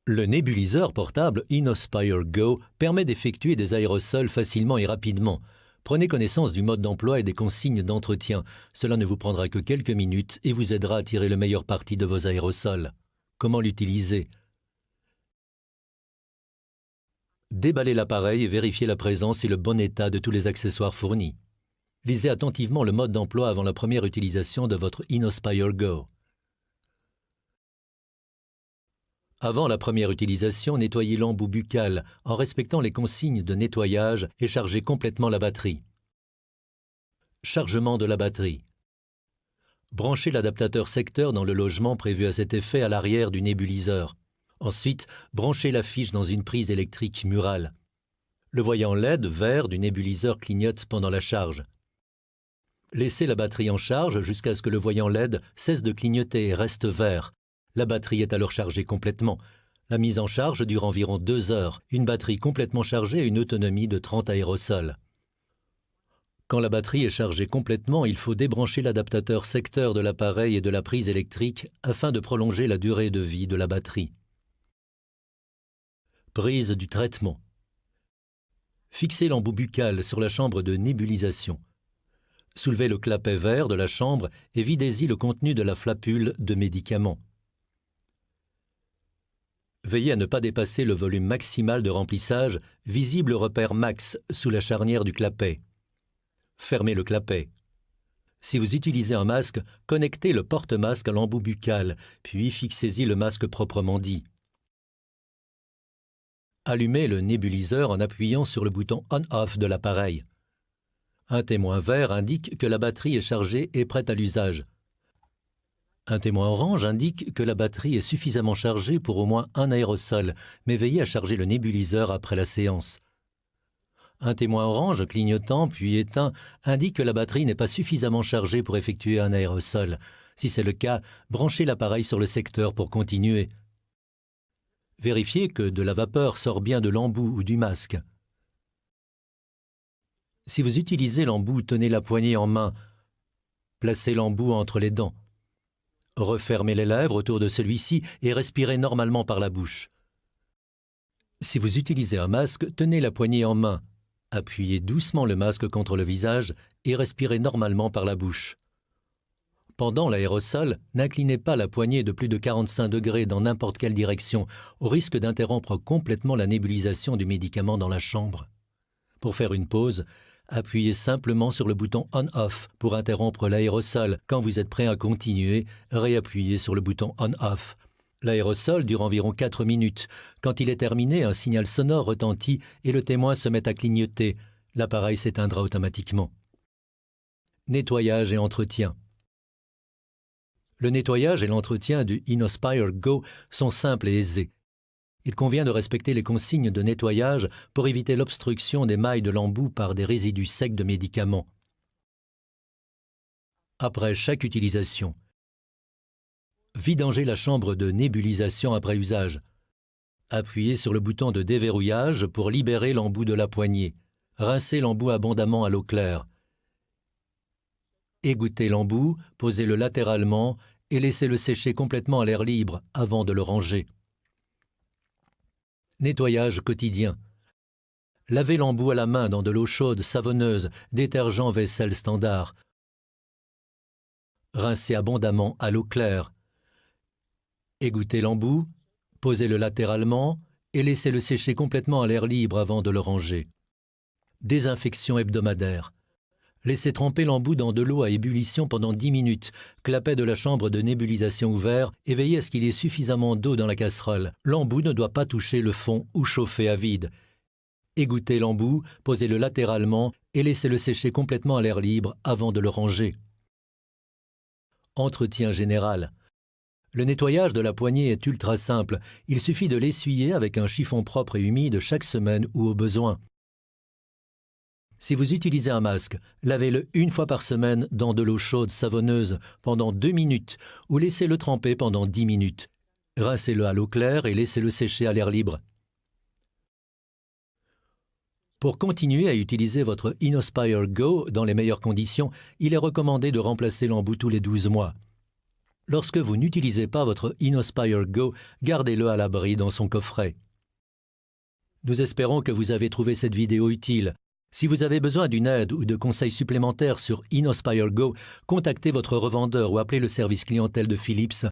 Le nébuliseur portable InnoSpire Go permet d'effectuer des aérosols facilement et rapidement. Prenez connaissance du mode d'emploi et des consignes d'entretien. Cela ne vous prendra que quelques minutes et vous aidera à tirer le meilleur parti de vos aérosols. Comment l'utiliser? Déballez l'appareil et vérifiez la présence et le bon état de tous les accessoires fournis. Lisez attentivement le mode d'emploi avant la première utilisation de votre InnoSpire Go. Avant la première utilisation, nettoyez l'embout buccal en respectant les consignes de nettoyage et chargez complètement la batterie. Chargement de la batterie. Branchez l'adaptateur secteur dans le logement prévu à cet effet à l'arrière du nébuliseur. Ensuite, branchez la fiche dans une prise électrique murale. Le voyant LED vert du nébuliseur clignote pendant la charge. Laissez la batterie en charge jusqu'à ce que le voyant LED cesse de clignoter et reste vert. La batterie est alors chargée complètement. La mise en charge dure environ 2 heures. Une batterie complètement chargée a une autonomie de 30 aérosols. Quand la batterie est chargée complètement, il faut débrancher l'adaptateur secteur de l'appareil et de la prise électrique afin de prolonger la durée de vie de la batterie. Prise du traitement. Fixez l'embout buccal sur la chambre de nébulisation. Soulevez le clapet vert de la chambre et videz-y le contenu de la flapule de médicaments. Veillez à ne pas dépasser le volume maximal de remplissage, visible au repère max sous la charnière du clapet. Fermez le clapet. Si vous utilisez un masque, connectez le porte-masque à l'embout buccal, puis fixez-y le masque proprement dit. Allumez le nébuliseur en appuyant sur le bouton On-Off de l'appareil. Un témoin vert indique que la batterie est chargée et prête à l'usage. Un témoin orange indique que la batterie est suffisamment chargée pour au moins un aérosol, mais veillez à charger le nébuliseur après la séance. Un témoin orange clignotant puis éteint indique que la batterie n'est pas suffisamment chargée pour effectuer un aérosol. Si c'est le cas, branchez l'appareil sur le secteur pour continuer. Vérifiez que de la vapeur sort bien de l'embout ou du masque. Si vous utilisez l'embout, tenez la poignée en main. Placez l'embout entre les dents. Refermez les lèvres autour de celui-ci et respirez normalement par la bouche. Si vous utilisez un masque, tenez la poignée en main. Appuyez doucement le masque contre le visage et respirez normalement par la bouche. Pendant l'aérosol, n'inclinez pas la poignée de plus de 45 degrés dans n'importe quelle direction, au risque d'interrompre complètement la nébulisation du médicament dans la chambre. Pour faire une pause, appuyez simplement sur le bouton On-Off pour interrompre l'aérosol. Quand vous êtes prêt à continuer, réappuyez sur le bouton On-Off. L'aérosol dure environ 4 minutes. Quand il est terminé, un signal sonore retentit et le témoin se met à clignoter. L'appareil s'éteindra automatiquement. Nettoyage et entretien. Le nettoyage et l'entretien du InnoSpire Go sont simples et aisés. Il convient de respecter les consignes de nettoyage pour éviter l'obstruction des mailles de l'embout par des résidus secs de médicaments. Après chaque utilisation, vidangez la chambre de nébulisation après usage. Appuyez sur le bouton de déverrouillage pour libérer l'embout de la poignée. Rincez l'embout abondamment à l'eau claire. Égouttez l'embout, posez-le latéralement et laissez-le sécher complètement à l'air libre avant de le ranger. Nettoyage quotidien. Lavez l'embout à la main dans de l'eau chaude, savonneuse, détergent vaisselle standard. Rincez abondamment à l'eau claire. Égouttez l'embout, posez-le latéralement et laissez-le sécher complètement à l'air libre avant de le ranger. Désinfection hebdomadaire. Laissez tremper l'embout dans de l'eau à ébullition pendant 10 minutes, clapet de la chambre de nébulisation ouvert et veillez à ce qu'il y ait suffisamment d'eau dans la casserole. L'embout ne doit pas toucher le fond ou chauffer à vide. Égouttez l'embout, posez-le latéralement et laissez-le sécher complètement à l'air libre avant de le ranger. Entretien général. Le nettoyage de la poignée est ultra simple. Il suffit de l'essuyer avec un chiffon propre et humide chaque semaine ou au besoin. Si vous utilisez un masque, lavez-le 1 fois par semaine dans de l'eau chaude savonneuse pendant 2 minutes ou laissez-le tremper pendant 10 minutes. Rincez-le à l'eau claire et laissez-le sécher à l'air libre. Pour continuer à utiliser votre InnoSpire Go dans les meilleures conditions, il est recommandé de remplacer l'embout tous les 12 mois. Lorsque vous n'utilisez pas votre InnoSpire Go, gardez-le à l'abri dans son coffret. Nous espérons que vous avez trouvé cette vidéo utile. Si vous avez besoin d'une aide ou de conseils supplémentaires sur InnoSpire Go, contactez votre revendeur ou appelez le service clientèle de Philips